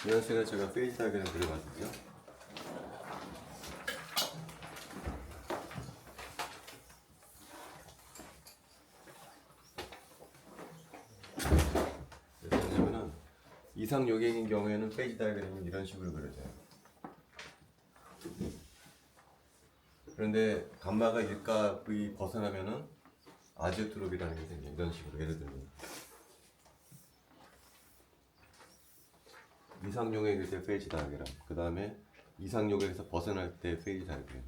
이번 시간에 제가 페이지 다이어그램 그려봤거든요. 그래서 뭐냐면은 이상 요격인 경우에는 페이지 다이어그램은 이런 식으로 그려져요. 그런데 감마가 일값이 벗어나면은 아지오트롭이라는 게 생겨요. 이런 식으로 예를 들면 이상용액일 때 페이지 다이어그램, 그 다음에 이상용액에서 벗어날 때 페이지 다이어그램.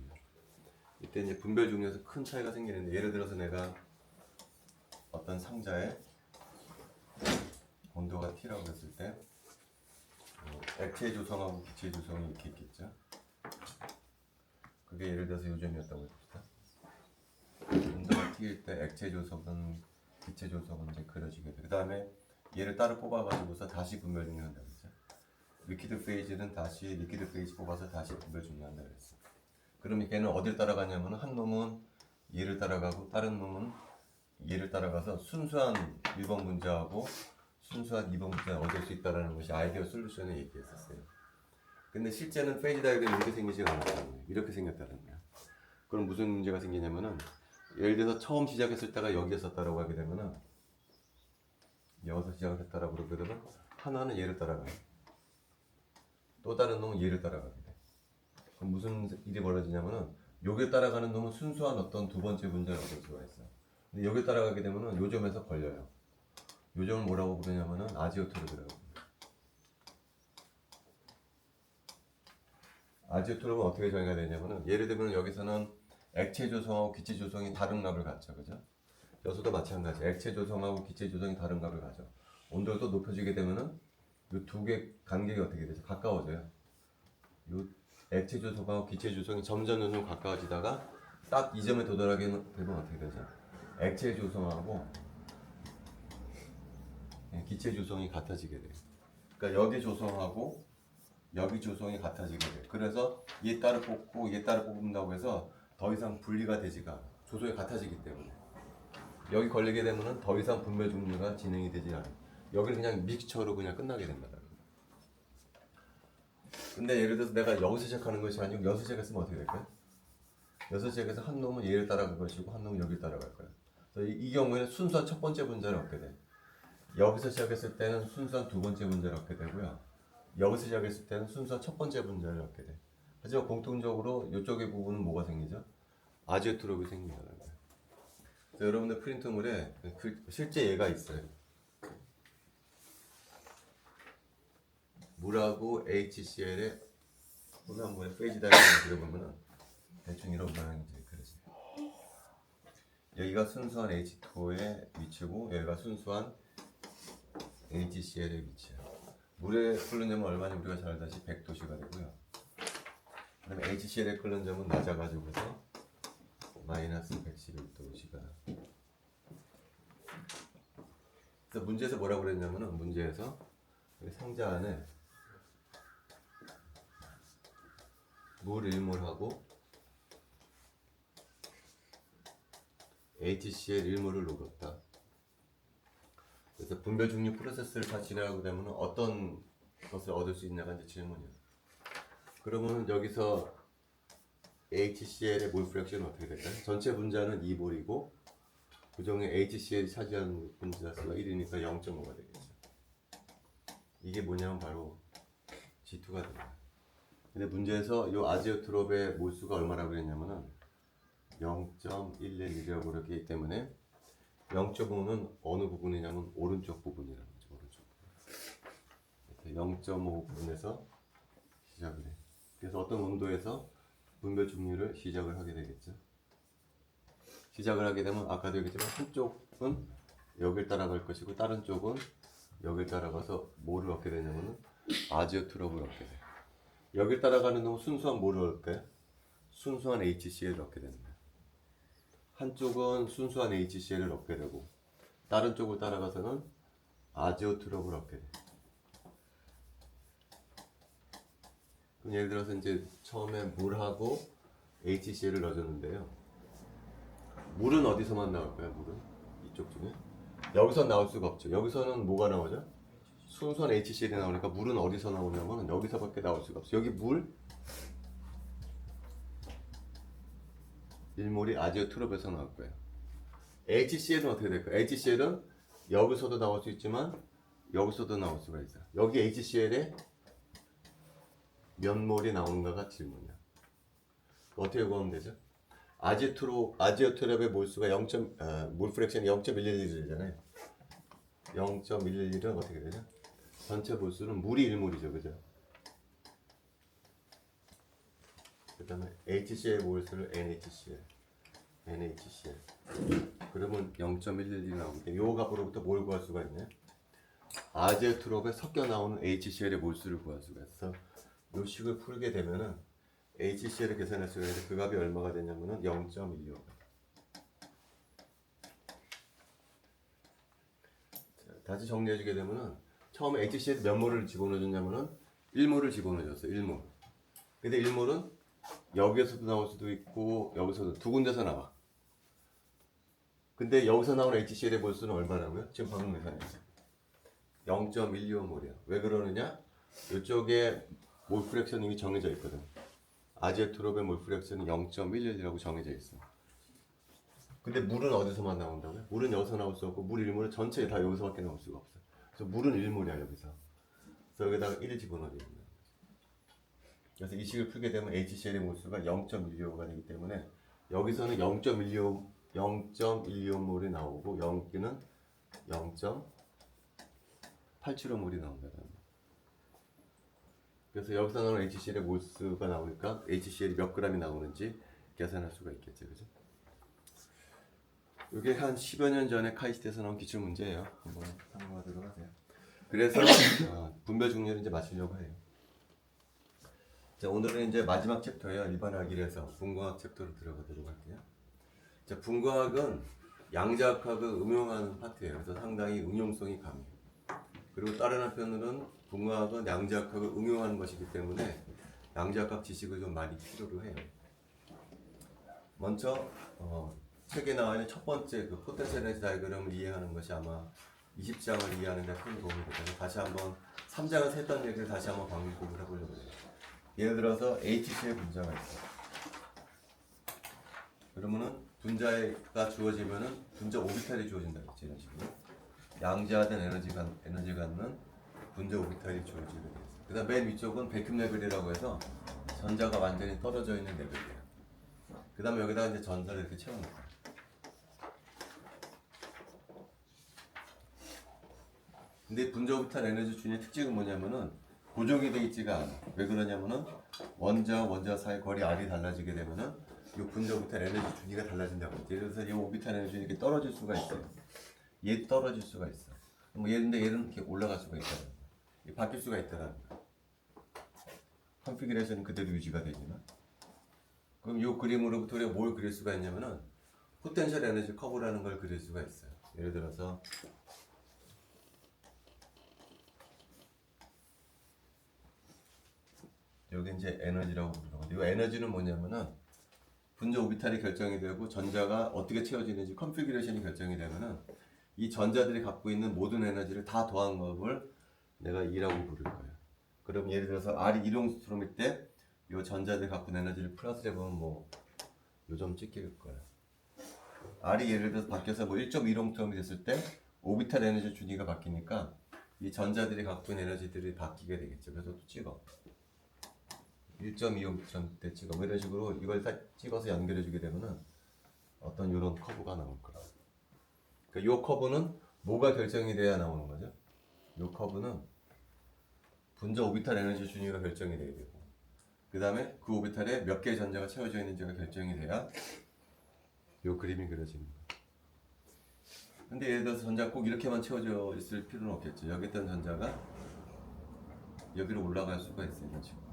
이때 이제 분별 중에서 큰 차이가 생기는데, 예를 들어서 내가 어떤 상자에 온도가 T라고 했을 때 액체 조성하고 기체 조성이 이렇게 있겠죠. 그게 예를 들어서 요점이었다고 해봅시다. 온도가 T일 때 액체 조성은 기체 조성은 이제 그려지게 돼. 그 다음에 얘를 따로 뽑아가지고서 다시 분별 중요한다고 했죠. 리퀴드 페이지는 다시 리퀴드 페이지 뽑아서 다시 분별 중요한다고 했어. 그러면 걔는 어딜 따라가냐면, 한 놈은 얘를 따라가고 다른 놈은 얘를 따라가서 순수한 1번 문제하고 순수한 2번 문제를 얻을 수 있다는 것이 아이디어 솔루션에 얘기했었어요. 근데 실제는 페이지 다이어그램이 이렇게 생기지가 않았다는 거예요. 이렇게 생겼다는 거예요. 그럼 무슨 문제가 생기냐면은, 예를 들어서 처음 시작했을 때가 여기였었다라고 하게 되면은, 여기서 시작했다라고 그러게 되면 하나는 얘를 따라가요. 또 다른 놈은 얘를 따라가게 돼. 그럼 무슨 일이 벌어지냐면은, 여기를 따라가는 놈은 순수한 어떤 두 번째 문제를 얻을 수가 있어. 근데 여기를 따라가게 되면은 요점에서 걸려요. 요점을 뭐라고 부르냐면은 아지오트롭이라고. 아지오트롭은 어떻게 정의가 되냐면은, 예를 들면 여기서는 액체 조성하고 기체 조성이 다른 값을 갖죠, 그죠? 여기서도 마찬가지. 액체 조성하고 기체 조성이 다른 값을 가져. 온도도 높여지게 되면은 이 두 개 간격이 어떻게 되죠? 가까워져요. 이 액체 조성하고 기체 조성이 점점 가까워지다가 딱 이 점에 도달하게 되면 어떻게 되죠? 액체 조성하고 기체 조성이 같아지게 돼요. 그러니까 여기 조성하고 여기 조성이 같아지게 돼요. 그래서 얘 따로 뽑고 얘 따로 뽑는다고 해서 더 이상 분리가 되지가 않아요. 조성이 같아지기 때문에. 여기 걸리게 되면은 더 이상 분별 종류가 진행이 되지 않아요. 여기는 그냥 믹스처로 그냥 끝나게 된다. 근데 예를 들어서 내가 여기서 시작하는 것이 아니고 여기서 시작했으면 어떻게 될까요? 여기서 시작해서 한 놈은 얘를 따라갈 것이고 한 놈은 여기를 따라갈 거야. 그래서 이 경우에는 순수한 첫 번째 문제를 얻게 돼. 여기서 시작했을 때는 순수한 두 번째 문제를 얻게 되고요. 여기서 시작했을 때는 순수한 첫 번째 문제를 얻게 돼. 하지만 공통적으로 이쪽의 부분은 뭐가 생기죠? 아지오트롭이 생긴다는 거예요. 그래서 여러분들 프린트물에 실제 예가 있어요. 물하고 HCl의 혼합물의 페이지 다이어그램을 그려보면은 대충 이런 모양이 이제 그려져요. 여기가 순수한 H2O의 위치고 여기가 순수한 HCl의 위치예요. 물에 끓는 점은 얼마나 우리가 잘 알다시피 100도씨가 되고요. 그다음에 HCl에 끓는 점은 낮아가지고서 마이너스 111도씨가. 그래서 문제에서 뭐라고 그랬냐면은, 문제에서 상자 안에 물 1몰하고 HCl 1몰을 녹였다. 그래서 분별 중류 프로세스를 다 진행하게 되면 어떤 것을 얻을 수 있냐가 이제 질문이에요. 그러면 여기서 HCl의 몰 프랙션은 어떻게 될까요? 전체 분자는 2몰이고 그 중에 HCl이 차지하는 분자 수가 1이니까 0.5가 되겠죠. 이게 뭐냐면 바로 G2가 됩니다. 근데 문제에서 이 아지오트롭의 몰수가 얼마라고 그랬냐면은 0.111이라고 그랬기 때문에 0.5는 어느 부분이냐면 오른쪽 부분이라는 거죠. 오른쪽 부분. 0.5 부분에서 시작을 해. 그래서 어떤 온도에서 분별 중류를 시작을 하게 되겠죠. 시작을 하게 되면 아까도 얘기했지만 한쪽은 여길 따라갈 것이고 다른 쪽은 여길 따라가서 뭐를 얻게 되냐면은 아지오트롭을 얻게 돼. 여길 따라가는 놈은 순수한 뭐를 얻을까요? 순수한 HCl을 얻게 됩니다. 한쪽은 순수한 HCl을 얻게 되고 다른 쪽을 따라가서는 아지오트롭을 얻게 돼. 그럼 예를 들어서 이제 처음에 물하고 HCl을 넣어줬는데요. 물은 어디서만 나올까요? 물은 이쪽 중에 여기서 나올 수가 없죠. 여기서는 뭐가 나오죠? 순수한 HCl이 나오니까 물은 어디서 나오냐면 여기서밖에 나올 수가 없어. 여기 물 1몰이 아지오트롭에서 나올 거예요. HCl은 어떻게 될까요? HCl은 여기서도 나올 수 있지만 여기서도 나올 수가 있어. 여기 HCl에 몇 몰이 나오는가가 질문이야. 어떻게 구하면 되죠? 아지오트롭의 몰수가 몰 프랙션이 0.111이잖아요. 0.111은 어떻게 되냐? 전체 몰수는 물이 1몰이죠, 그죠? 그 다음에 HCl 몰수를 NHCl. 그러면 0.111이 나오는데 요 값으로부터 뭘 구할 수가 있냐? 아지오트롭에 섞여 나오는 HCl의 몰수를 구할 수가 있어. 요 식을 풀게 되면은 HCl을 계산할 수가 있는데 그 값이 얼마가 되냐면은 0.125. 다시 정리해주게 되면은 처음에 HCl에 몇 몰을 집어넣어줬냐면은 1몰을 집어넣어줬어. 1몰. 근데 1몰은 여기에서도 나올 수도 있고 여기서도 두 군데서 나와. 근데 여기서 나오는 HCl의 몰수는 얼마라고요? 지금 방금 계산했죠. 0.125몰이야. 왜 그러느냐? 이쪽에 몰 프랙션이 이미 정해져 있거든. 아지오트롭의 몰 프랙션은 0.11이라고 정해져 있어. 근데 물은 어디서만 나온다고요? 물은 여기서 나올 수 없고 물 1몰은 전체 다 여기서밖에 나올 수가 없어. 그래서 물은 1몰이야 여기서. 그래서 여기다가 1을 집어넣어야 된다. 그래서 이 식을 풀게 되면 HCl의 몰수가 0.125가 되기 때문에 여기서는 0.125몰이 나오고 여기는 0.875몰이 나온다. 그래서 여기서 나오는 HCl의 몰수가 나오니까 HCl이 몇 g이 나오는지 계산할 수가 있겠죠, 그죠? 이게 한 10여 년 전에 카이스트에서 나온 기출 문제예요. 한번 참고하도록 하세요. 그래서 분별 중렬을 이제 맞추려고 해요. 자, 오늘은 이제 마지막 챕터예요. 일반학이라서 분광학 챕터로 들어가도록 할게요. 자, 분광학은 양자역학을 응용하는 파트예요. 그래서 상당히 응용성이 강해요. 그리고 다른 한편으로는 분광학은 양자역학을 응용하는 것이기 때문에 양자역학 지식을 좀 많이 필요로 해요. 먼저 책에 나와 있는 첫 번째 그 포텐셜 에너지 다이어그램을 이해하는 것이 아마 20장을 이해하는 데 큰 도움이 되거든요. 다시 한번 3장에서 했던 얘기를 다시 한번 반복을 해보려고 해요. 예를 들어서 HC의 분자가 있어. 그러면은 분자가 주어지면은 분자 오비탈이 주어진다 그랬지, 이런 식으로. 양자된 에너지 갖는 분자 오비탈이 주어지게 돼 있어. 그다음 맨 위쪽은 백큐 레벨이라고 해서 전자가 완전히 떨어져 있는 레벨이에요. 그다음에 여기다가 이제 전자를 이렇게 채워놓은 거야. 근데 분자 오비탈 에너지 준의 특징은 뭐냐면은 고정이 되어 있지가 않아. 왜 그러냐면은 원자와 사이 거리 R이 달라지게 되면은 이 분자 오비탈 에너지 준위가 달라진다고 했지. 그래서 이 오비탈 에너지 준이 이렇게 떨어질 수가 있어요. 얘 떨어질 수가 있어. 뭐 얘는 이렇게 올라갈 수가 있다는 거야. 바뀔 수가 있다는 거야. 컨피그레이션은 그대로 유지가 되지만. 그럼 이 그림으로부터 우리가 뭘 그릴 수가 있냐면은 포텐셜 에너지 커브라는 걸 그릴 수가 있어요. 예를 들어서 여기 이제 에너지라고 부르는 건데, 이 에너지는 뭐냐면은 분자 오비탈이 결정이 되고 전자가 어떻게 채워지는지 컨피그레이션이 결정이 되면은 이 전자들이 갖고 있는 모든 에너지를 다 더한 값을 내가 E라고 부를 거예요. 그럼 예를 들어서 R이 이동스트롬일 때 이 전자들이 갖고 있는 에너지를 플러스 해보면 뭐 요점 찍힐 거예요. R이 예를 들어서 바뀌어서 뭐 1.2롱스트롬이 됐을 때 오비탈 에너지 준위가 바뀌니까 이 전자들이 갖고 있는 에너지들이 바뀌게 되겠죠. 그래서 또 찍어. 1.25점 때 찍어. 뭐 이런 식으로 이걸 다 찍어서 연결해주게 되면은 어떤 이런 커브가 나올 거라. 그러니까 이 커브는 뭐가 결정이 돼야 나오는 거죠? 이 커브는 분자 오비탈 에너지 준위가 결정이 돼야 되고, 그 다음에 그 오비탈에 몇 개의 전자가 채워져 있는지가 결정이 돼야 이 그림이 그려지는 거예요. 근데 예를 들어서 전자가 꼭 이렇게만 채워져 있을 필요는 없겠죠. 여기 있던 전자가 여기로 올라갈 수가 있어요. 이런 식으로.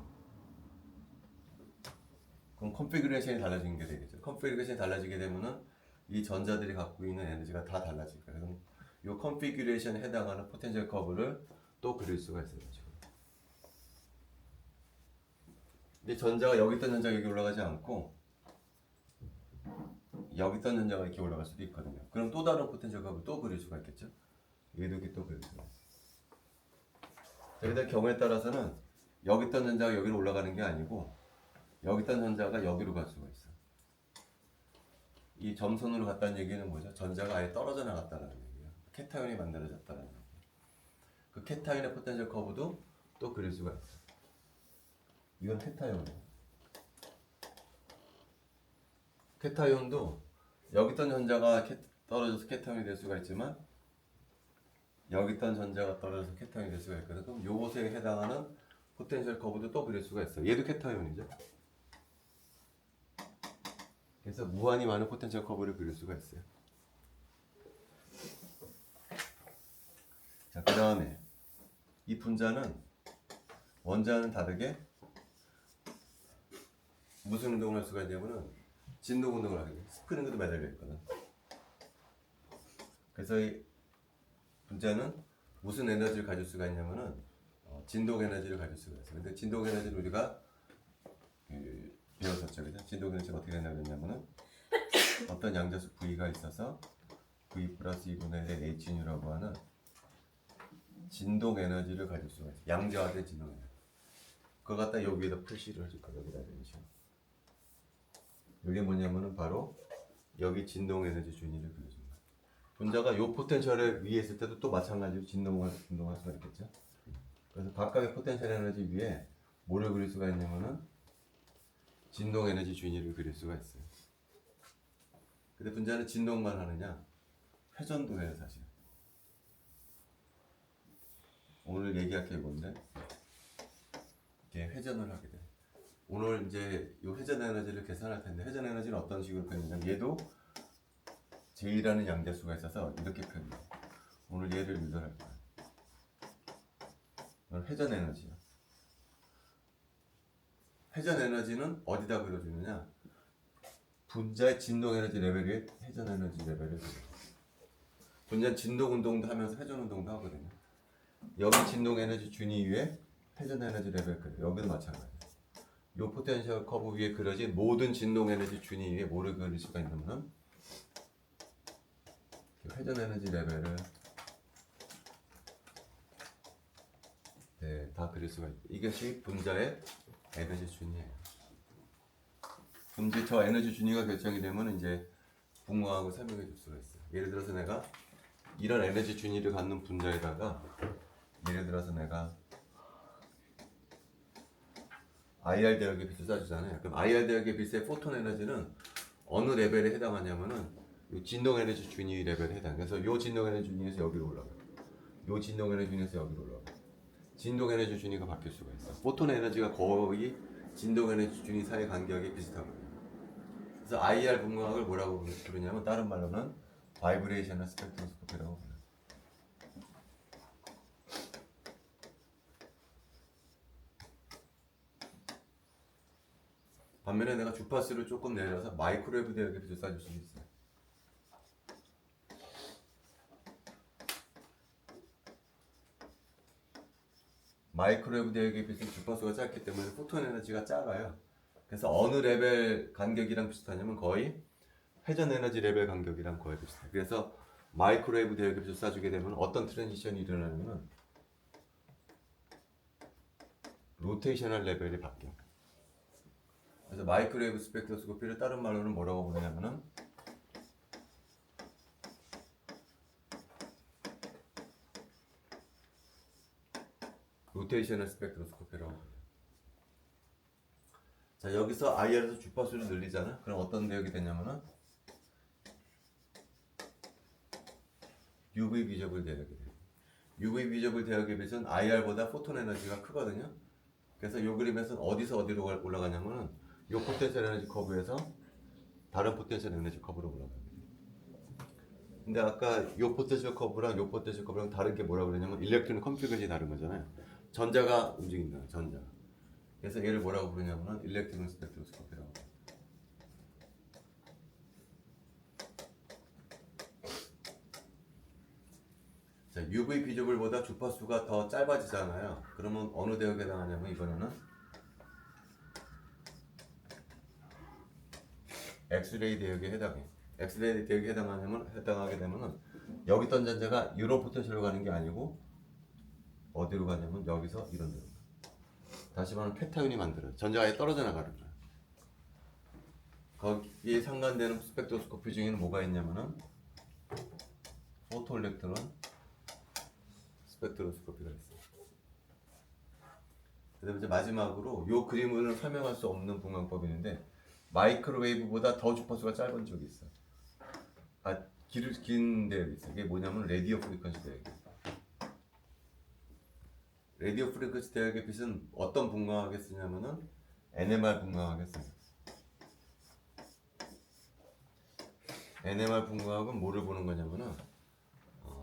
그럼 컨피그레이션이 달라지는 게 되겠죠. 컨피그레이션이 달라지게 되면은 이 전자들이 갖고 있는 에너지가 다 달라질 거예요. 그럼 이 컨피그레이션에 해당하는 포텐셜 커브를 또 그릴 수가 있어요. 지금. 근데 전자가 여기 있던 전자가 여기 올라가지 않고 여기 있던 전자가 이렇게 올라갈 수도 있거든요. 그럼 또 다른 포텐셜 커브를 또 그릴 수가 있겠죠. 얘도 이렇게 또 그릴 수가 있어요. 근데 경우에 따라서는 여기 있던 전자가 여기로 올라가는 게 아니고 여기 있던 전자가 여기로 갈 수가 있어. 이 점선으로 갔다는 얘기는 뭐죠? 전자가 아예 떨어져 나갔다는 얘기예요. 케타이온이 만들어졌다는 얘기예요. 그 케타이온의 포텐셜 커브도 또 그릴 수가 있어. 이건 케타이온이에요. 케타이온도 여기 있던 전자가 떨어져서 케타이온이 될 수가 있지만 여기 있던 전자가 떨어져서 케타이온이 될 수가 있거든. 그럼 요것에 해당하는 포텐셜 커브도 또 그릴 수가 있어. 얘도 케타이온이죠. 그래서 무한히 많은 포텐셜 커브를 그릴 수가 있어요. 자, 그 다음에 이 분자는 원자는 다르게 무슨 운동을 할 수가 있냐면은 진동 운동을 하게 돼. 스프링도 매달려 있거든. 그래서 이 분자는 무슨 에너지를 가질 수가 있냐면은 진동 에너지를 가질 수가 있어요. 근데 진동 에너지를 우리가 배웠었죠, 그죠? 진동 에너지가 어떻게 되냐면은 어떤 양자수 V가 있어서 V 플러스 2분의 1의 H뉴라고 하는 진동 에너지를 가질 수가 있어요. 양자화된 진동 에너지. 그걸 갖다 여기에다 표시를 해줄 거예요. 여기다 이런 식으로. 이게 뭐냐면은 바로 여기 진동 에너지 준위를 그려준 거예요. 분자가 요 포텐셜에 위에 있을 때도 또 마찬가지로 진동할 수가 있겠죠. 그래서 각각의 포텐셜 에너지 위에 뭐를 그릴 수가 있냐면은 진동 에너지 준위를 그릴 수가 있어요. 근데 분자는 진동만 하느냐? 회전도 해요, 사실. 오늘 얘기할 게 뭔데? 이렇게 회전을 하게 돼. 오늘 이제 이 회전 에너지를 계산할 텐데 회전 에너지는 어떤 식으로 표현하냐면 얘도 J라는 양자수가 있어서 이렇게 표현해. 오늘 얘를 유도할 거야. 오늘 회전 에너지야. 회전 에너지는 어디다 그려주느냐? 분자의 진동 에너지 레벨 위에 회전 에너지 레벨을 그려. 분자는 진동 운동도 하면서 회전 운동도 하거든요. 여기 진동 에너지 준위 위에 회전 에너지 레벨 그려. 여기도 마찬가지야. 이 포텐셜 커브 위에 그려진 모든 진동 에너지 준위 위에 뭐를 그릴 수가 있냐면 회전 에너지 레벨을 다 그릴 수가 있고 이것이 분자의 에너지 준위예요. 이제 저 에너지 준위가 결정이 되면 이제 분모하고 설명해 줄 수가 있어요. 예를 들어서 내가 이런 에너지 준위를 갖는 분자에다가 예를 들어서 내가 IR 대역의 빛을 쏴주잖아요. 그럼 IR 대역의 빛의 포톤 에너지는 어느 레벨에 해당하냐면은 이 진동 에너지 준위 레벨에 해당. 그래서 이 진동 에너지 준위에서 여기로 올라가요. 이 진동 에너지 준위에서 여기로 올라가요. 진동 에너지 준위가 바뀔 수가 있어. 포톤 에너지가 거의 진동 에너지 준위 사이 간격이 비슷하거든요. 그래서 IR 분광학을 뭐라고 부르냐면 다른 말로는 바이브레이셔널 스펙트로스코피라고 불러요. 반면에 내가 주파수를 조금 내려서 마이크로웨브 대역의 빛을 쏴줄 수 있어요. 마이크로웨브 대역의 빛은 주파수가 짧기 때문에 포톤 에너지가 작아요. 그래서 어느 레벨 간격이랑 비슷하냐면 거의 회전 에너지 레벨 간격이랑 거의 비슷해요. 그래서 마이크로웨브 대역의 빛을 쏴주게 되면 어떤 트랜지션이 일어나냐면 로테이셔널 레벨이 바뀌어요. 그래서 마이크로웨브 스펙트로스코피를 다른 말로는 뭐라고 부르냐면은 로테이셔널 스펙트로스코피라고 불러요. 자, 여기서 IR에서 주파수를 늘리잖아. 그럼 어떤 대역이 되냐면은 UV 비저블 대역이 돼요. UV 비저블 대역의 빛은 IR보다 포톤 에너지가 크거든요. 그래서 이 그림에서는 어디서 어디로 올라가냐면은 이 포텐셜 에너지 커브에서 다른 포텐셜 에너지 커브로 올라가요. 근데 아까 이 포텐셜 커브랑 이 포텐셜 커브랑 다른 게 뭐라고 그러냐면 일렉트론 컨피그레이션이 다른 거잖아요. 전자가 움직인다. 전자. 그래서 얘를 뭐라고 부르냐면 일렉트론 스펙트로스코피라고. 자, UV 비저블보다 주파수가 더 짧아지잖아요. 그러면 어느 대역에 해당하냐면 이번에는 엑스레이 대역에 해당해. 엑스레이 대역에 해당하게 되면은 여기 있던 전자가 이런 포텐셜로 가는 게 아니고 어디로 가냐면 여기서 이런 데로. 다시 말하면 cation 만들어요. 전자가 아예 떨어져 나가는 거예요. 거기에 상관되는 스펙트로스코피 중에는 뭐가 있냐면은 포토일렉트론 스펙트로스코피가 있어요. 그다음에 이제 마지막으로 요 그림을 설명할 수 없는 분광법이 있는데 마이크로웨이브보다 더 주파수가 짧은 쪽이 있어. 긴 대역이 있어. 이게 뭐냐면 라디오 프리퀀시 대역이에요. 라디오 프리퀀시 대역의 빛은 어떤 분광학에 쓰냐면은 NMR 분광학에 써요. NMR 분광학은 뭐를 보는 거냐면은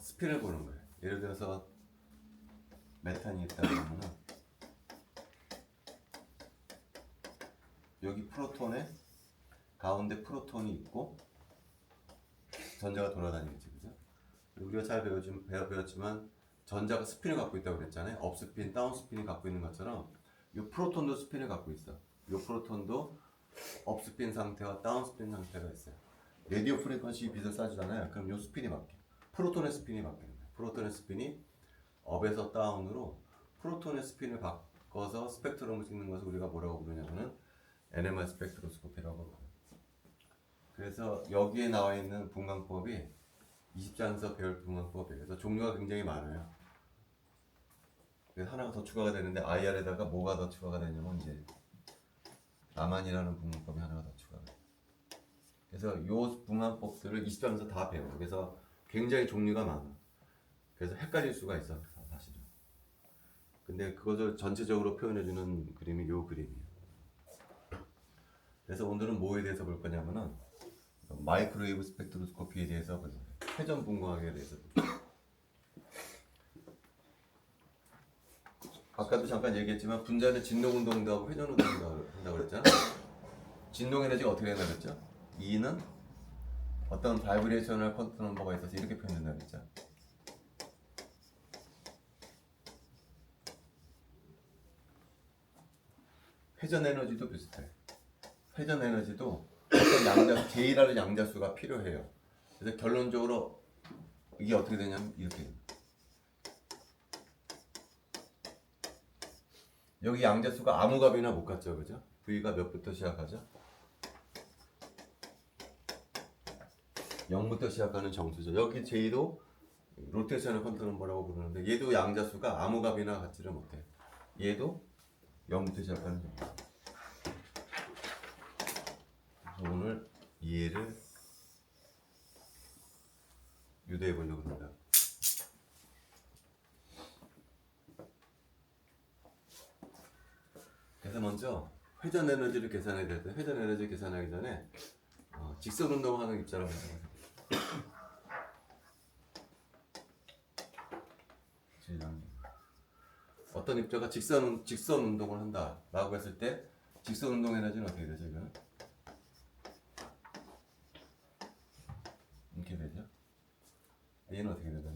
스핀을 보는 거예요. 예를 들어서 메탄이 있다 그러면은 여기 프로톤에 가운데 프로톤이 있고 전자가 돌아다니겠지, 그죠? 우리가 잘 배웠지만 전자가 스핀을 갖고 있다고 그랬잖아요. 업스핀, 다운스핀이 갖고 있는 것처럼 이 프로톤도 스핀을 갖고 있어. 이 프로톤도 업스핀 상태와 다운스핀 상태가 있어요. 라디오 프리퀀시 빛을 쏴주잖아요. 그럼 이 스핀이 바뀌어. 프로톤의 스핀이 바뀌는 거예요. 프로톤의 스핀이 업에서 다운으로 프로톤의 스핀을 바꿔서 스펙트럼을 찍는 것을 우리가 뭐라고 부르냐면은 NMR 스펙트로스코피라고 불러요. 그래서 여기에 나와 있는 분광법이 20장에서 배울 분광법이에요. 그래서 종류가 굉장히 많아요. 그래서 하나가 더 추가가 되는데 IR에다가 뭐가 더 추가가 되냐면 이제 라만이라는 분광법이 하나가 더 추가가 돼요. 그래서 요 분광법들을 20장에서 다 배워요. 그래서 굉장히 종류가 많아. 그래서 헷갈릴 수가 있어, 사실은. 근데 그것을 전체적으로 표현해주는 그림이 요 그림이에요. 그래서 오늘은 뭐에 대해서 볼 거냐면은 마이크로웨이브 스펙트로스코피에 대해서 볼 거예요. 회전 분광학에 대해서 볼 거예요. 아까도 잠깐 얘기했지만 분자는 진동운동도 하고 회전운동도 한다고 그랬잖아. 진동에너지가 어떻게 된다고 그랬죠? E는 어떤 바이브레이셔널 퀀텀 넘버가 있어서 이렇게 표현된다고 그랬죠. 회전 에너지도 비슷해. 회전 에너지도 어떤 J라는 양자수가 필요해요. 그래서 결론적으로 이게 어떻게 되냐면 이렇게 돼요. 여기 양자수가 아무 값이나 못 갖죠, 그죠? V가 몇부터 시작하죠? 0부터 시작하는 정수죠. 여기 J도 로테이션을 컨트롤 뭐라고 부르는데 얘도 양자수가 아무 값이나 갖지를 못해. 얘도 0부터 시작하는 정수. 그래서 오늘 얘를 유도해 보려고 합니다. 그래서 먼저 회전 에너지를 계산해야 될 때 회전 에너지 계산하기 전에 직선 운동하는 입자라고 생각해요. 어떤 입자가 직선 운동을 한다라고 했을 때 직선 운동 에너지는 어떻게 되죠? 이거는? 이렇게 되죠? 얘는 어떻게 되죠?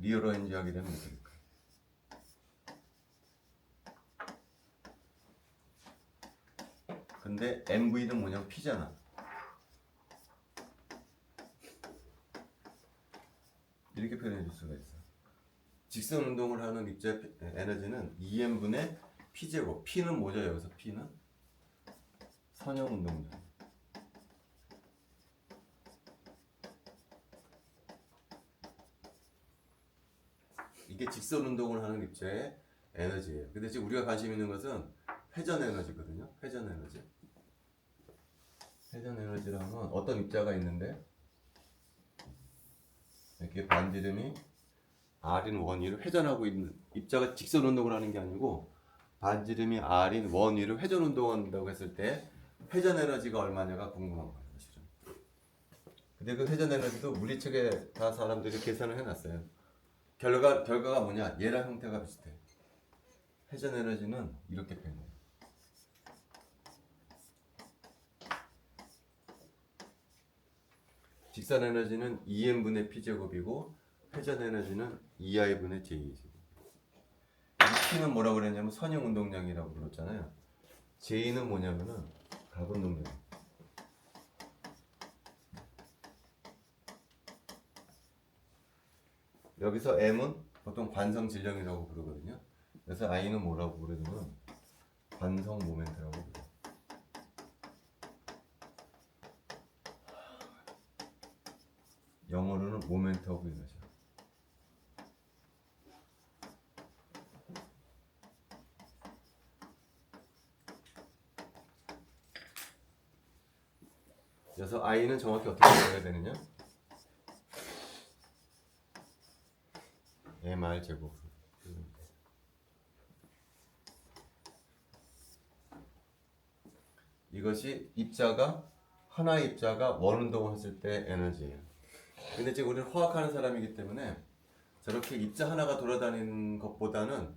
리어레인지 하게 되면 이렇게 될까요? 근데 MV는 뭐냐면 P잖아. 이렇게 표현해 줄 수가 있어. 직선 운동을 하는 입자 에너지는 EM분의 P제곱. P는 뭐죠? 여기서 P는 선형 운동량. 이게 직선 운동을 하는 입자의 에너지예요. 근데 지금 우리가 관심 있는 것은 회전 에너지거든요. 회전 에너지. 회전 에너지라면 어떤 입자가 있는데 이렇게 반지름이 R인 원위를 회전하고 있는 입자가 직선 운동을 하는 게 아니고 반지름이 R인 원위를 회전 운동한다고 했을 때 회전 에너지가 얼마냐가 궁금한 거예요. 사실은. 근데 그 회전 에너지도 물리책에 다 사람들이 계산을 해놨어요. 결과가 뭐냐? 얘랑 형태가 비슷해. 회전 에너지는 이렇게 표현해요. 직선 에너지는 EM분의 P제곱이고 회전 에너지는 EI분의 J제곱. 이 P는 뭐라고 그랬냐면 선형 운동량이라고 불렀잖아요. J는 뭐냐면은 각 운동량. 여기서 M은 보통 관성 질량이라고 부르거든요. 그래서 I는 뭐라고 부르냐면 관성 모멘트라고 부르요. 영어로는 모멘트 오브 이너지. 그래서 I는 정확히 어떻게 써야 되느냐? mR 제곱. 이것이 입자가 하나의 입자가 원운동을 했을 때 에너지예요. 근데 지금 우리는 화학하는 사람이기 때문에 저렇게 입자 하나가 돌아다니는 것보다는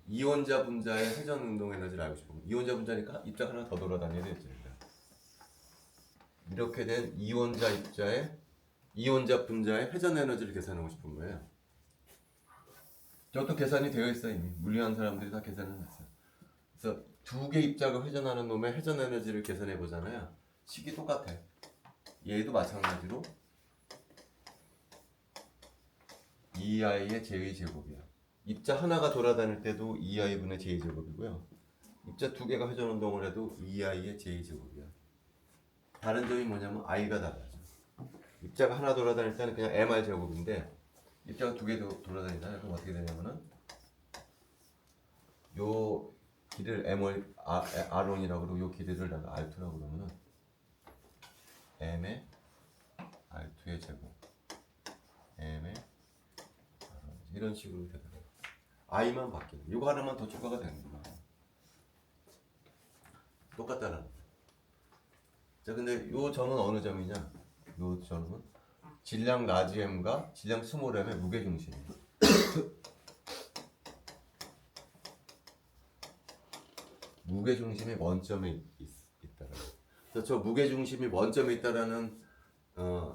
이온자 분자의 회전 운동 에너지를 알고 싶으면 이온자 분자니까 입자 하나 더 돌아다녀야 되죠. 이렇게 된 이온자 입자의 이온자 분자의 회전 에너지를 계산하고 싶은 거예요. 저것도 계산이 되어 있어요. 이미 물리하는 사람들이 다 계산을 했어요. 그래서 두 개 입자가 회전하는 놈의 회전 에너지를 계산해 보잖아요. 식이 똑같아. 얘도 마찬가지로 2i의 j 제곱이야. 입자 하나가 돌아다닐 때도 2i분의 j 제곱이고요. 입자 두 개가 회전 운동을 해도 2i의 j 제곱이야. 다른 점이 뭐냐면 i가 달라져. 입자가 하나 돌아다닐 때는 그냥 mr 제곱인데 입자가 두 개 돌아다니잖아요. 그럼 어떻게 되냐면은 요 길이를 r1이라고 그러고 요 길이를 내가 r2라고 그러면은 m의 r2의 제곱 m의 r1 이런 식으로 되더라고요. i만 바뀌고 이거 하나만 더 추가가 되는 거야. 똑같다는 거야. 자, 근데 요 점은 어느 점이냐? 요 점은 질량 라지 m과 질량 스몰 m의 무게중심이에요. 무게중심이 원점에 있다라는. 그래서 저 무게중심이 원점에 있다라는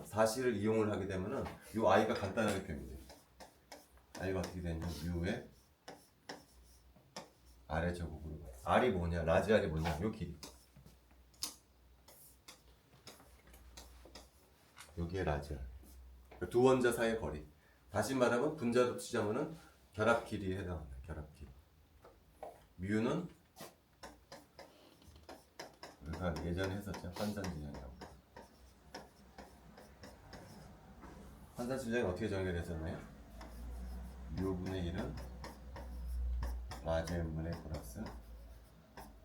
사실을 이용을 하게 되면은 요 i가 간단하게 표현돼요. i가 어떻게 되냐면 u의 r의 제곱으로. r이 뭐냐? 라지 r이 뭐냐? 요 길이. 여기에 라지 r. 두 원자 사이의 거리. 다시 말하면 분자로 치자면은 결합 길이에 해당합니다. 결합 길이. 뮤는 우리가 예전에 했었죠. 환산질량이라고. 환산질량이 어떻게 정의됐었나요? 뮤분의 1은 라지 m분의 플러스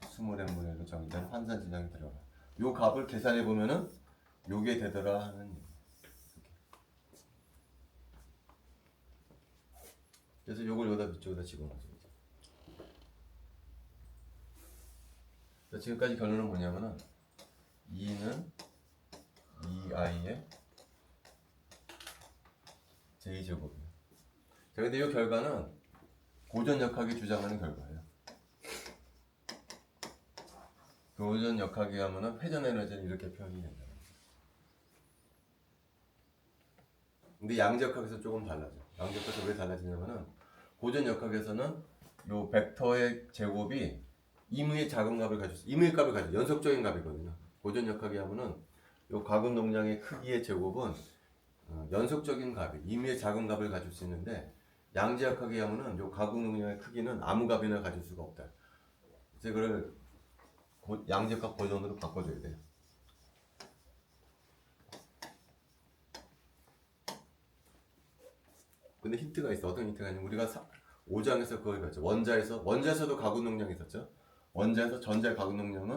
스몰 m분의 1로 정의된 환산질량이 들어가. 요 값을 계산해 보면은 요게 되더라 하는 얘기. 그래서 요걸 여기다 이쪽에다 집어넣어줘. 지금까지 결론은 뭐냐면은 2는 2i의 j제곱이에요. 자, 근데 이 결과는 고전역학이 주장하는 결과예요. 고전역학이 하면은 회전 에너지는 이렇게 표현이 된다. 근데 양적학에서 조금 달라져. 양적학에서 왜 달라지냐면은 고전역학에서는 요 벡터의 제곱이 임의의 작은 값을 가지고 임의의 값을 가지고 연속적인 값이거든요. 고전역학이 하면은 요 가군 동량의 크기의 제곱은 연속적인 값이 임의의 작은 값을 가질 수 있는데 양지역학이 하면은 요 가군 동량의 크기는 아무 값이나 가질 수가 없다. 그래서 이거를 양지역학 버전으로 바꿔줘야 돼요. 근데 힌트가 있어. 어떤 힌트가 있냐면 우리가 5장에서 그걸 봤죠. 원자에서도 가군 동량이 있었죠. 원자에서 전자의 가군 동량은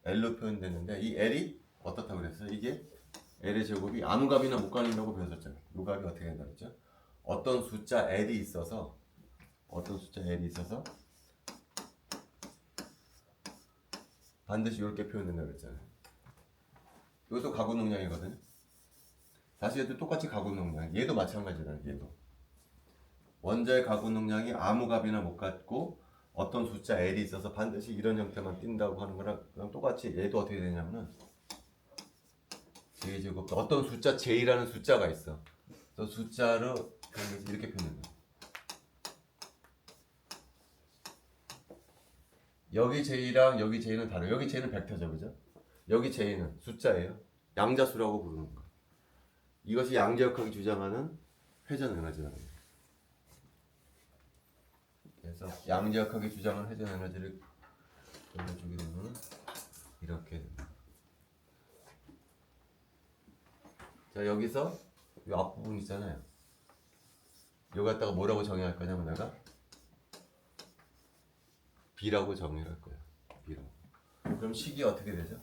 L로 표현됐는데 이 L이 어떻다고 그랬어요? 이게 L의 제곱이 아무 값이나 못 가는다고 배웠었잖아요. 이 값이 어떻게 된다고 했죠? 어떤 숫자 L이 있어서 반드시 이렇게 표현된다고 그랬잖아요. 이것도 가군 동량이거든요. 사실 얘도 똑같이 가군 동량. 얘도 마찬가지잖아요. 얘도 원자의 가군 동량이 아무 값이나 못 갖고 어떤 숫자 L이 있어서 반드시 이런 형태만 띈다고 하는 거랑 똑같이 얘도 어떻게 되냐면은 J제곱 어떤 숫자 J라는 숫자가 있어. 그 숫자로 이렇게 표현된다. 여기 J랑 여기 J는 다르요. 여기 J는 벡터죠, 그죠? 여기 J는 숫자예요. 양자수라고 부르는 거. 이것이 양자역학이 주장하는 회전 에너지라는 거예요. 그래서 양지역학이 주장한 회전 에너지를 돌려주게 되면 이렇게 됩니다. 자, 여기서 이 앞부분 있잖아요. 이거 갖다가 뭐라고 정의할 거냐면 내가 B라고 정의를 할 거예요. B라고. 그럼 식이 어떻게 되죠?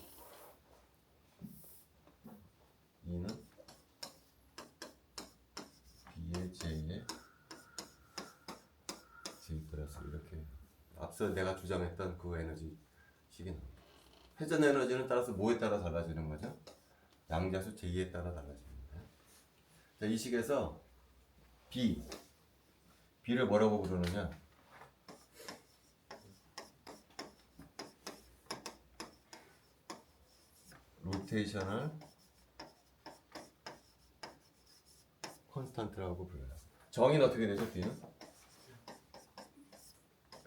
E는 B의 J의 J 플러스 이렇게 앞서 내가 주장했던 그 에너지 식이 나옵니다. 회전 에너지는 따라서 뭐에 따라 달라지는 거죠? 양자수 J에 따라 달라집니다. 자, 이 식에서 B를 뭐라고 부르느냐? 로테이셔널 콘스탄트라고 불러요. 정의는 어떻게 되죠? B는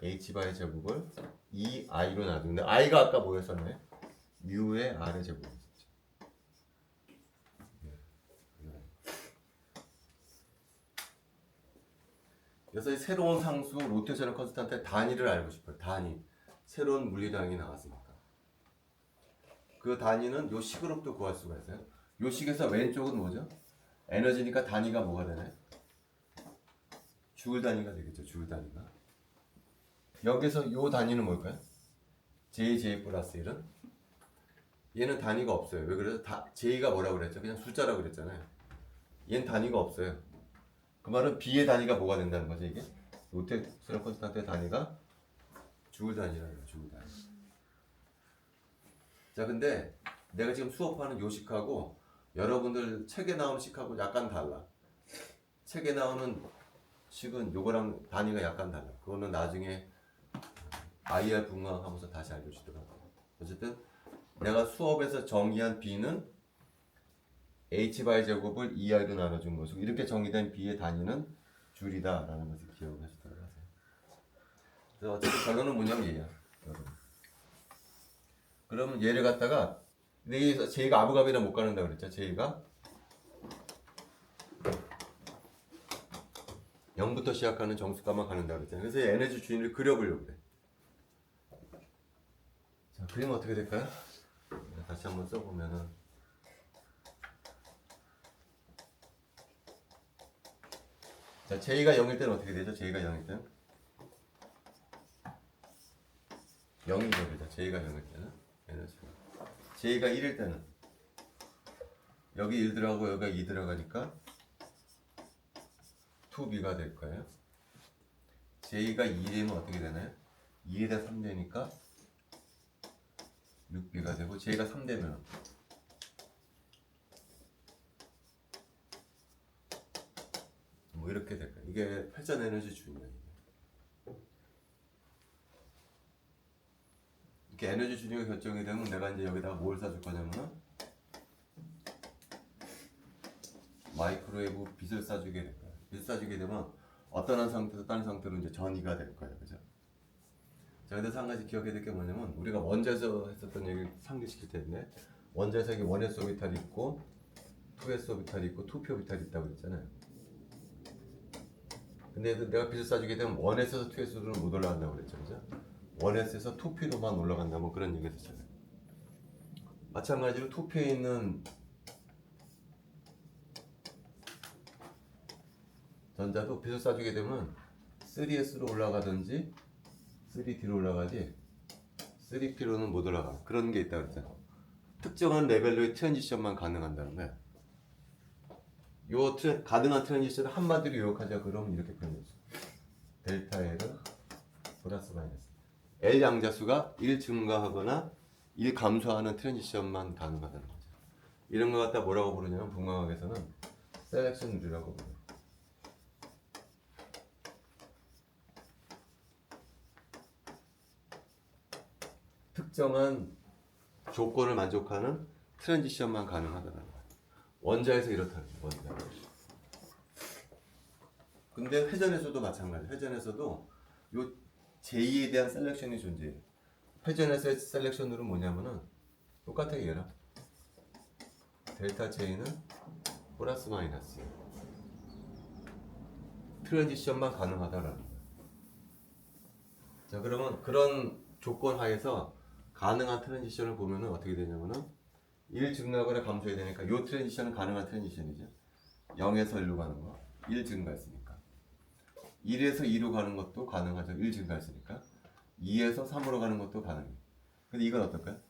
h바의 제곱을 2i로 나누는데 i가 아까 뭐였었나요? 뮤의 r의 제곱이었죠. 그래서 이 새로운 상수 로테이셔널 콘스탄트의 단위를 알고 싶어요. 단위. 새로운 물리량이 나왔으니까. 그 단위는 요 식으로부터 구할 수가 있어요. 요 식에서 왼쪽은 뭐죠? 에너지니까 단위가 뭐가 되나요? 줄 단위가 되겠죠. 줄 단위가. 여기서 요 단위는 뭘까요? J 플러스 1은? 얘는 단위가 없어요. 왜 그래요? J가 뭐라고 그랬죠? 그냥 숫자라고 그랬잖아요. 얘는 단위가 없어요. 그 말은 B의 단위가 뭐가 된다는 거죠, 이게? 로테이셔널 콘스탄트의 단위가 줄 단위라는 거예요, 줄 단위. 자, 근데 내가 지금 수업하는 요 식하고 여러분들 책에 나오는 식하고 약간 달라. 책에 나오는 식은 요거랑 단위가 약간 달라. 그거는 나중에 IR 분강하면서 다시 알려주더라고요. 어쨌든 내가 수업에서 정의한 B는 h바의 제곱을 2i로 나눠준 것이고 이렇게 정의된 B의 단위는 줄이다 라는 것을 기억을 하시도록 하세요. 그래서 어쨌든 결론은 뭐냐면 얘야. 그러면 얘를 갖다가 여기서 J가 아무 값이나 못 가는다고 그랬죠. J가 0부터 시작하는 정수값만 가는다고 그랬잖아요. 그래서 에너지 주인을 그려보려고 그래. 자, 그리면 어떻게 될까요? 다시 한번 써보면은 자, J가 0일 때는 어떻게 되죠? J가 0일 때는 0이 되죠. J가 0일 때는 에너지가 J가 1일 때는 여기 1 들어가고 여기가 2 들어가니까 2B가 될 거예요. J가 2되면 어떻게 되나요? 2에다 3 되니까 6B가 되고 J가 3 되면 뭐 이렇게 될 거예요. 이게 회전 에너지 주인이에요. 이렇게 에너지 주인이 결정이 되면 내가 이제 여기다가 뭘 싸줄 거냐면은 마이크로웨이브 빛을 쏴주게 될 거예요. 빛을 쏴주게 되면 어떤 한 상태에서 다른 상태로 이제 전이가 될 거예요. 그죠? 자, 근데 한 가지 기억해야 될 게 뭐냐면 우리가 원자에서 했었던 얘기를 상기시킬 텐데 원자에서 이게 1s 오비탈이 있고 2s 오비탈이 있고 2p 오비탈이 있다고 했잖아요. 근데 내가 빛을 쏴주게 되면 1s에서 2s로는 못 올라간다고 그랬죠. 그죠? 1s에서 2p로만 올라간다면 그런 얘기가 있었잖아요. 마찬가지로 2p에 있는 전자도 빛을 쏴주게 되면 3s로 올라가든지 3d로 올라가지 3p로는 못 올라가. 그런 게 있다고 그랬잖아요. 특정한 레벨로의 트랜지션만 가능한다는 거야. 요 가능한 트랜지션을 한마디로 요약하자 그러면 이렇게 표현했어. 델타 L은 플러스 마이너스 L 양자수가 1 증가하거나 1 감소하는 트랜지션만 가능하다는 거죠. 이런 거 갖다 뭐라고 부르냐면 분광학에서는 셀렉션 룰이라고 부르요. 특정한 조건을 만족하는 트랜지션만 가능하다는 거예요. 원자에서 이렇다는 거예요. 원자. 근데 회전에서도 마찬가지예요. 회전에서도 요 J에 대한 셀렉션이 존재해요. 회전에서의 셀렉션은 뭐냐면은 똑같아요. 얘랑 델타 J는 플러스 마이너스 트랜지션만 가능하다라는 거예요. 자, 그러면 그런 조건 하에서 가능한 트랜지션을 보면은 어떻게 되냐면은 1 증가하거나 감소해야 되니까 이 트랜지션은 가능한 트랜지션이죠. 0에서 1로 가는 거. 1 증가했으니까. 1에서 2로 가는 것도 가능하죠. 1 증가했으니까. 2에서 3으로 가는 것도 가능해요. 근데 이건 어떨까요?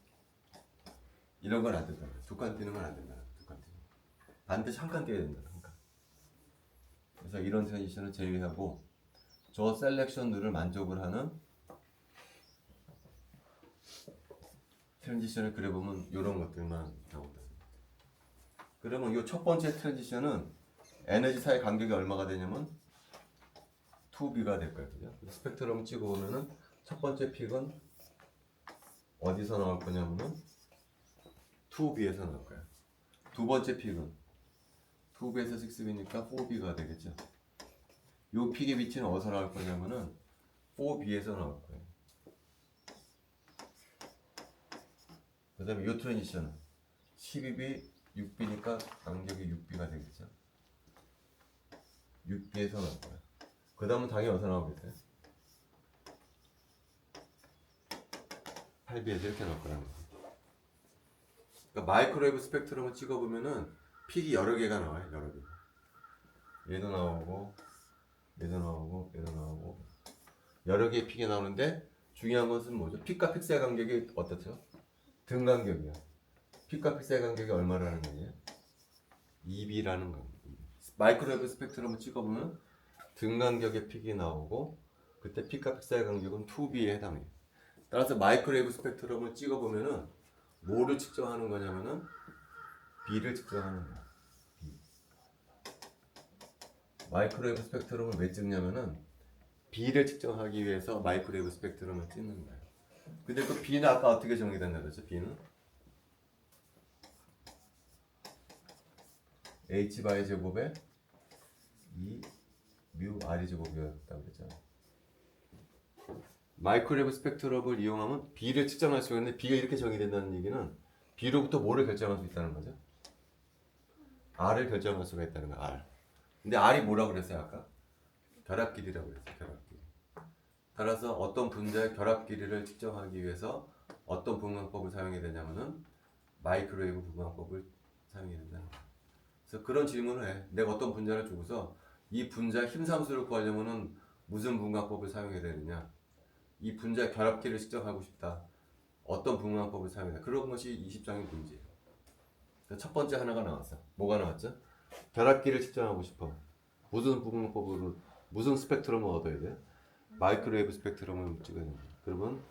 이런 건 안 된다. 두 칸 띄는 건 안 된다. 두 칸 띄는 거. 반드시 한 칸 띄어야 된다. 한 칸. 그래서 이런 트랜지션을 제외하고 저 셀렉션들을 만족을 하는 트랜지션을 그려보면 이런 것들만 나온다. 그러면 이 첫 번째 트랜지션은 에너지 사이 간격이 얼마가 되냐면 2B가 될 거예요. 그죠? 스펙트럼 찍어보면은 첫 번째 픽은 어디서 나올 거냐면은 2B에서 나올 거예요. 두 번째 픽은 2B에서 6B니까 4B가 되겠죠. 이 픽의 위치는 어디서 나올 거냐면은 4B에서 나올 거예요. 그 다음에 이 트랜지션은 12B, 6B니까 간격이 6B가 되겠죠. 6B에서 나올 거예요. 그 다음은 당연히 어디서 나오겠어요? 8B에서 이렇게 나올 거라는 거예요. 그러니까 마이크로웨이브 스펙트럼을 찍어보면은 픽이 여러 개가 나와요. 여러 개. 얘도 나오고 얘도 나오고 얘도 나오고 여러 개의 픽이 나오는데 중요한 것은 뭐죠? 픽과 픽셀 간격이 어떻죠? 등 간격이야. 픽과 픽셀 간격이 얼마라는 거예요? 2B라는 거. 마이크로웨이브 스펙트럼을 찍어보면 등 간격의 픽이 나오고 그때 픽과 픽셀 간격은 2B에 해당해요. 따라서 마이크로웨이브 스펙트럼을 찍어보면은 뭐를 측정하는 거냐면은 B를 측정하는 거야. B. 마이크로웨이브 스펙트럼을 왜 찍냐면은 B를 측정하기 위해서 마이크로웨이브 스펙트럼을 찍는 거예요. 근데 그 B는 아까 어떻게 정의됐나 그랬죠? B는 H 바이 제곱에 2 뮤 R이 제곱이었다고 그랬잖아요. 마이크로웨이브 스펙트럼을 이용하면 B를 측정할 수 있는데 B가 이렇게 정의된다는 얘기는 B로부터 뭐를 결정할 수 있다는 거죠? R을 결정할 수가 있다는 거야. R. 근데 R이 뭐라고 그랬어요 아까? 결합 길이라고 그랬어요. 결합 길이. 따라서 어떤 분자의 결합 길이를 측정하기 위해서 어떤 분광법을 사용해야 되냐면은 마이크로웨이브 분광법을 사용해야 된다는 거야. 그래서 그런 질문을 해. 내가 어떤 분자를 주고서 이 분자 힘상수를 구하려면은 무슨 분광법을 사용해야 되느냐? 이 분자 결합기를 측정하고 싶다. 어떤 분광법을 사용해야 돼? 그런 것이 20장의 문제예요. 첫 번째 하나가 나왔어. 뭐가 나왔죠? 결합기를 측정하고 싶어. 무슨 분광법으로 무슨 스펙트럼을 얻어야 돼? 마이크로웨이브 스펙트럼을 찍어야 된다. 그러면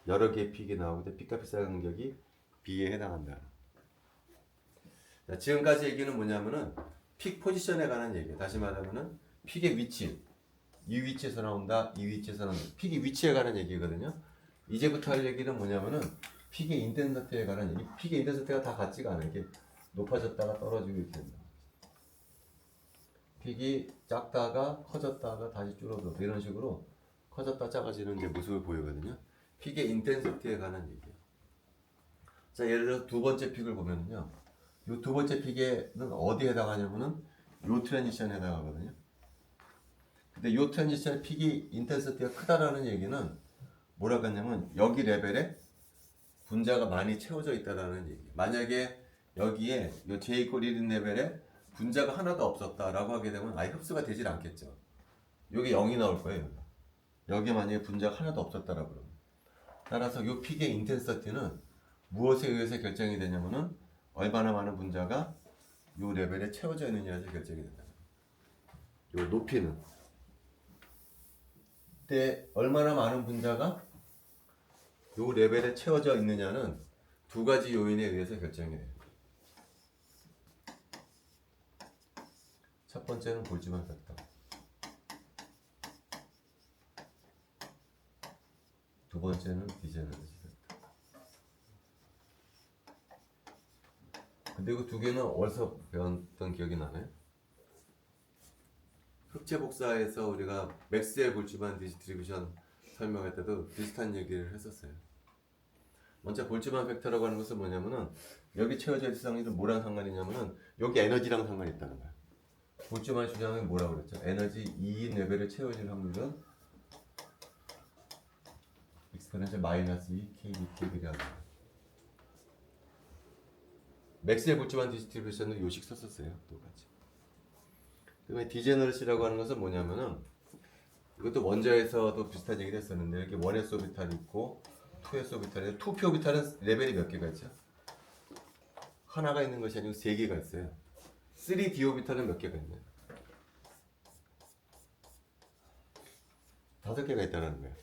여러 개의 픽이 나오는데 픽과 픽셀 간격이 B에 해당한다. 자, 지금까지 얘기는 뭐냐면은 픽 포지션에 관한 얘기예요. 다시 말하면은 픽의 위치. 이 위치에서 나온다. 이 위치에서 나온다. 픽의 위치에 관한 얘기거든요. 이제부터 할 얘기는 뭐냐면은 픽의 인텐시티에 관한 얘기. 픽의 인텐시티가 다 같지가 않아요. 이게 높아졌다가 떨어지고 이렇게 된다. 픽이 작다가 커졌다가 다시 줄어들어. 이런 식으로 커졌다 작아지는 이제 모습을 보이거든요. 픽의 인텐시티에 관한 얘기예요. 자, 예를 들어 두 번째 픽을 보면요. 이 두 번째 픽에는 어디에 해당하냐면은 요 트랜지션에 해당하거든요. 근데 이 트랜지션 픽이 인텐시티가 크다라는 얘기는 뭐라고 하냐면 여기 레벨에 분자가 많이 채워져 있다라는 얘기. 만약에 여기에 이 J 이퀄 1인 레벨에 분자가 하나도 없었다라고 하게 되면 아예 흡수가 되질 않겠죠. 여기 0이 나올 거예요. 여기 만약에 분자가 하나도 없었다라고 그러면. 따라서 이 픽의 인텐시티는 무엇에 의해서 결정이 되냐면은 얼마나 많은 분자가 이 레벨에 채워져 있느냐에서 결정이 된다. 이 높이는 때 얼마나 많은 분자가 이 레벨에 채워져 있느냐는 두 가지 요인에 의해서 결정이 돼요. 첫 번째는 볼츠만 팩터. 두 번째는 디제너러시 팩터. 근데 그 두 개는 어디서 배웠던 기억이 나나요? 흑체 복사에서 우리가 맥스웰 볼츠만 디스트리뷰션 설명할 때도 비슷한 얘기를 했었어요. 먼저 볼츠만 팩터라고 하는 것은 뭐냐면은 여기 채워져 있는 상황이 뭐랑 상관이냐면은 여기 에너지랑 상관이 있다는 거야. 볼츠만 주장이 뭐라고 그랬죠? 에너지 2인 레벨을 채워질 확률은 익스포넨셜 마이너스 2 kBT라고. 맥스웰 볼츠만 디스트리뷰션은 요식 썼었어요. 똑같이. 그다음에 디제너러시라고 하는 것은 뭐냐면은 이것도 원자에서도 비슷한 얘기를 했었는데 이렇게 1s 오비탈이 있고 2s 오비탈이 2p 오비탈은 레벨이 몇 개가 있죠? 하나가 있는 것이 아니고 3개가 있어요. 3d 오비탈은 몇 개가 있나요? 5개가 있다는 거예요.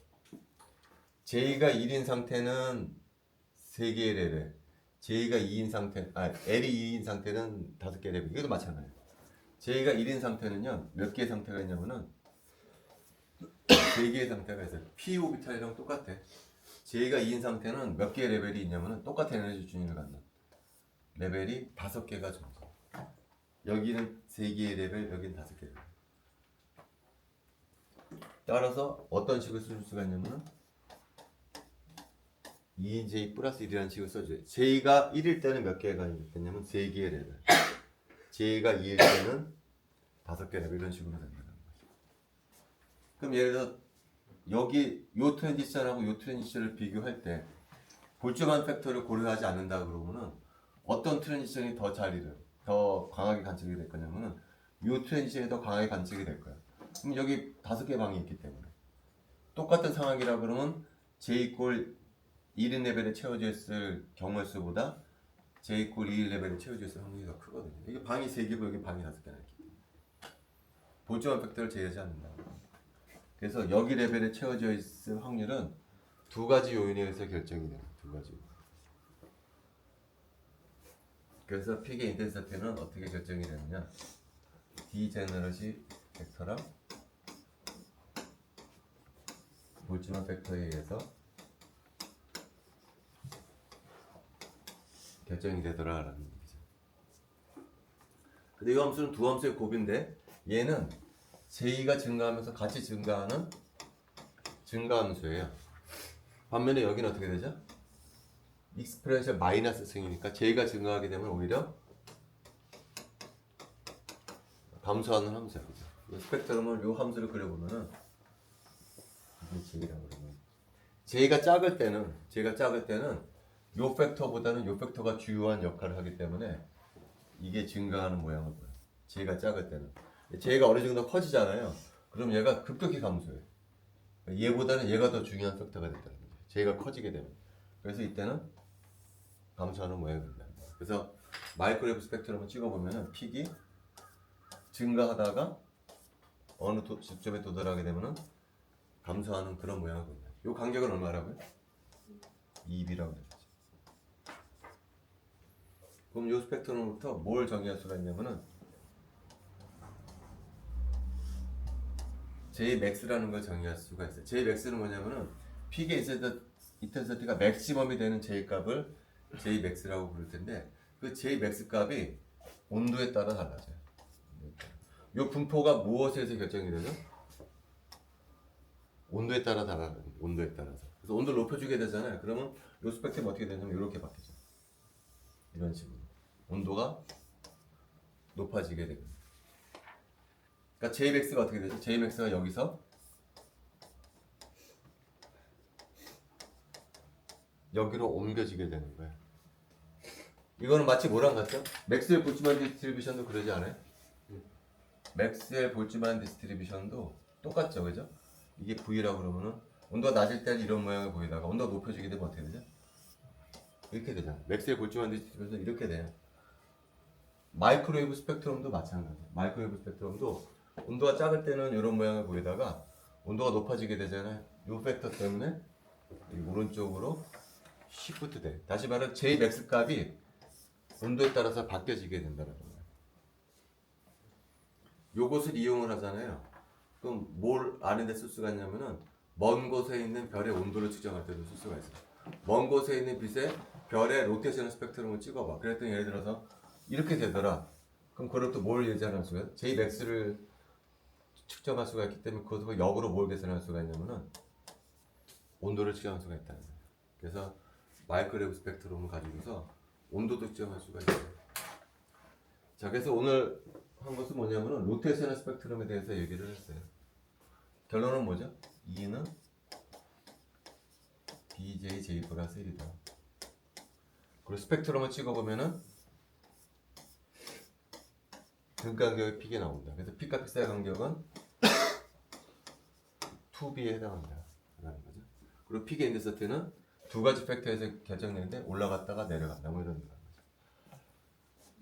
J가 1인 상태는 3개의 레벨, J가 2인 상태, L이 2인 상태는 5개의 레벨. 이것도 마찬가지예요. J가 1인 상태는요, 몇 개의 상태가 있냐면은 3개의 상태가 있어요. P 오비탈이랑 똑같아. J가 2인 상태는 몇 개의 레벨이 있냐면은 똑같은 에너지 준위를 갖는 레벨이 5개가 존재. 여기는 3개의 레벨, 여기는 5개의 레벨. 따라서 어떤 식을 쓸 수가 있냐면은 2j 플러스 1이라는 식을 써줘요. j가 1일 때는 몇 개가 있겠냐면 3개의 레벨, j가 2일 때는 5개 레벨, 이런 식으로 된다는 거죠. 그럼 예를 들어 여기 요 트랜지션하고 요 트랜지션을 비교할 때 볼츠만 팩터를 고려하지 않는다 그러면은 어떤 트랜지션이 더 잘 이뤄요? 더 강하게 관측이 될 거냐면은 요 트랜지션이 더 강하게 관측이 될 거야. 그럼 여기 5개 방이 있기 때문에 똑같은 상황이라 그러면 j 이꼴 1인 레벨에 채워져 있을 경우의 수보다 j 이꼴 2인 레벨에 채워져 있을 확률이 더 크거든요. 이게 방이 3개고 여기 방이 5개나 있기 때문에 볼츠만 팩터를 제외하지 않는다. 그래서 여기 레벨에 채워져 있을 확률은 2가지 요인에 의해서 결정이 돼요. 2가지. 그래서 픽의 인텐시티는 어떻게 결정이 되느냐? 디제너러시 팩터랑 볼츠만 팩터에 의해서 결정이 되더라라는 얘기죠. 근데 이 함수는 두 함수의 곱인데 얘는 j가 증가하면서 같이 증가하는 증가함수예요. 반면에 여기는 어떻게 되죠? 익스프레션 마이너스 승이니까 j가 증가하게 되면 오히려 감소하는 함수야. 그죠? 스펙트럼을 이 함수를 그려보면은 이게 j라고 그러면 j가 작을 때는 요 팩터보다는 요 팩터가 주요한 역할을 하기 때문에 이게 증가하는 모양을 보여요. j가 작을 때는 j가 어느 정도 커지잖아요. 그럼 얘가 급격히 감소해. 얘보다는 얘가 더 중요한 팩터가 됐다는 거죠. j가 커지게 되면. 그래서 이때는 감소하는 모양이 된다. 그래서 마이크로웨이브 스펙트럼을 찍어보면은 픽이 증가하다가 어느 지점에 도달하게 되면은 감소하는 그런 모양을 본다. 이 간격은 얼마라고요? 2b라고 되죠. 그럼 이 스펙트럼부터 뭘 정의할 수가 있냐면은 Jmax라는 걸 정의할 수가 있어요. Jmax는 뭐냐면은 픽의 인텐시티가 맥시멈이 되는 J 값을 Jmax라고 부를 텐데 그 Jmax 값이 온도에 따라 달라져요. 이 분포가 무엇에 의해서 결정이 되죠? 온도에 따라 달라요. 온도에 따라서. 그래서 온도를 높여주게 되잖아요. 그러면 이 스펙트럼이 어떻게 되냐면 이렇게 바뀌죠. 이런 식으로. 온도가 높아지게 됩니다. 그러니까 Jmax가 어떻게 되죠? Jmax가 여기서 여기로 옮겨지게 되는 거예요. 이거는 마치 뭐랑 같죠? 맥스웰 볼츠만 디스트리뷰션도 그러지 않아요? 맥스웰 볼츠만 디스트리뷰션도 똑같죠, 그죠? 이게 V라고 그러면은 온도가 낮을 때는 이런 모양을 보이다가 온도가 높여지게 되면 어떻게 되죠? 이렇게 되잖아요. 맥스웰 볼츠만 디스트리뷰션 이렇게 돼요. 마이크로웨이브 스펙트럼도 마찬가지예요. 마이크로웨이브 스펙트럼도 온도가 작을 때는 이런 모양을 보이다가 온도가 높아지게 되잖아요. 이 팩터 때문에 오른쪽으로 시프트 돼. 다시 말해 Jmax 값이 온도에 따라서 바뀌어지게 된다는 거예요. 요것을 이용을 하잖아요. 그럼 뭘 아는 데 쓸 수가 있냐면은 먼 곳에 있는 별의 온도를 측정할 때도 쓸 수가 있어요. 먼 곳에 있는 빛의 별의 로테이션 스펙트럼을 찍어봐. 그랬더니 예를 들어서 이렇게 되더라. 그럼 그걸 또 뭘 예전할 수가 있어요? Jmax를 측정할 수가 있기 때문에 그것을 역으로 뭘 계산할 수가 있냐면은 온도를 측정할 수가 있다는 거예요. 그래서 마이크로웨이브 스펙트럼을 가지고서 온도도 측정할 수가 있어요. 자, 그래서 오늘 한 것은 뭐냐면은 로테이셔널 스펙트럼에 대해서 얘기를 했어요. 결론은 뭐죠? E는 BJ 플러스 1이다. 그리고 스펙트럼을 찍어보면은 등 간격의 픽이 나온다. 그래서 픽과 픽 사이 간격은 2B에 해당한다. 라는 거죠. 그리고 픽의 인더서티는 두 가지 팩터에서 결정되는데 올라갔다가 내려간다. 뭐 이런 거죠.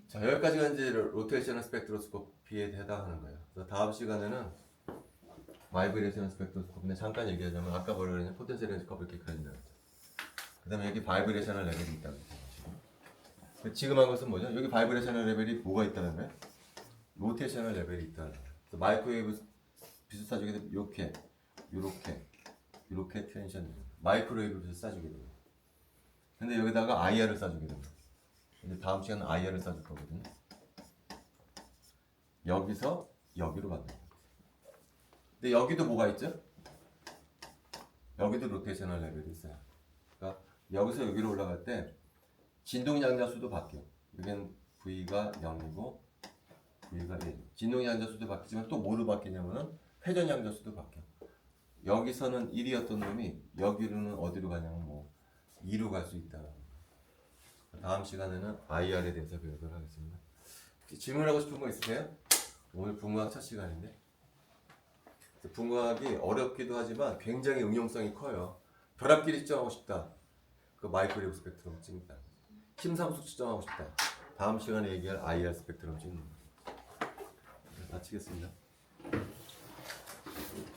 자, 여기까지가 이제 로테이셔널 스펙트로스코피에 해당하는 거예요. 그래서 다음 시간에는 바이브레이션 스펙트로스코피는 잠깐 얘기하자면 아까 뭐라 그랬냐 포텐셜 레인지 커브 이렇게 그려진다고 했죠. 그 다음에 여기 바이브레이셔널 레벨이 있다고 했죠. 지금 한 것은 뭐죠? 여기 바이브레이셔널 레벨이 뭐가 있다는 거예요? 로테이셔널 레벨이 있다는 거예요. 그래서 마이크로웨이브 비슷하게 되면 이렇게 텐션 마이크로웨이브 비슷 쏴주게 돼요. 근데 여기다가 IR을 쏴주게 됩니다. 근데 다음 시간은 IR을 쏴줄 거거든요. 여기서 여기로 간다. 근데 여기도 뭐가 있죠? 여기도 로테이셔널 레벨이 있어요. 그러니까 여기서 여기로 올라갈 때 진동 양자 수도 바뀌어. 여기는 V가 0이고 V가 1. 진동 양자 수도 바뀌지만 또 뭐로 바뀌냐면은 회전 양자 수도 바뀌어. 여기서는 1이었던 놈이 여기로는 어디로 가냐면 뭐 2로 갈 수 있다. 다음 시간에는 IR에 대해서 배우도록 하겠습니다. 질문하고 싶은 거 있으세요? 오늘 분과학 첫 시간인데 분과학이 어렵기도 하지만 굉장히 응용성이 커요. 벼락끼리 측정하고 싶다. 그 마이크로웨이브 스펙트럼 찍는다. 심상수 측정하고 싶다. 다음 시간에 얘기할 IR 스펙트럼 찍는 거. 마치겠습니다.